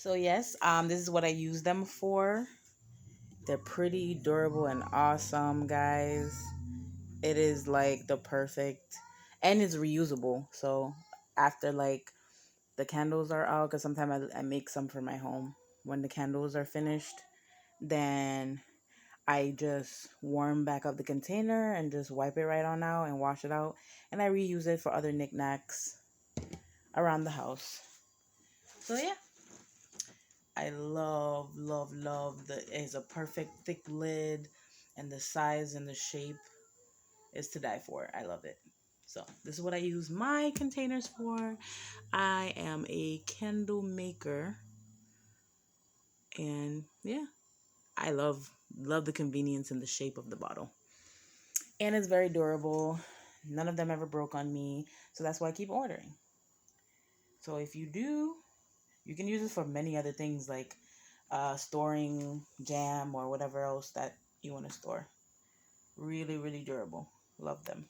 So yes, this is what I use them for. They're pretty durable and awesome, guys. It is like the perfect, and it's reusable. So after like the candles are out, because sometimes I make some for my home. When the candles are finished, then I just warm back up the container and just wipe it right on out and wash it out. And I reuse it for other knickknacks around the house. So yeah, I love, love, love it's a perfect thick lid, and the size and the shape is to die for. I love it. So this is what I use my containers for. I am a candle maker, and yeah, I love the convenience and the shape of the bottle. And it's very durable. None of them ever broke on me, so that's why I keep ordering. So if you do, you can use it for many other things like storing jam or whatever else that you want to store. Really, really durable. Love them.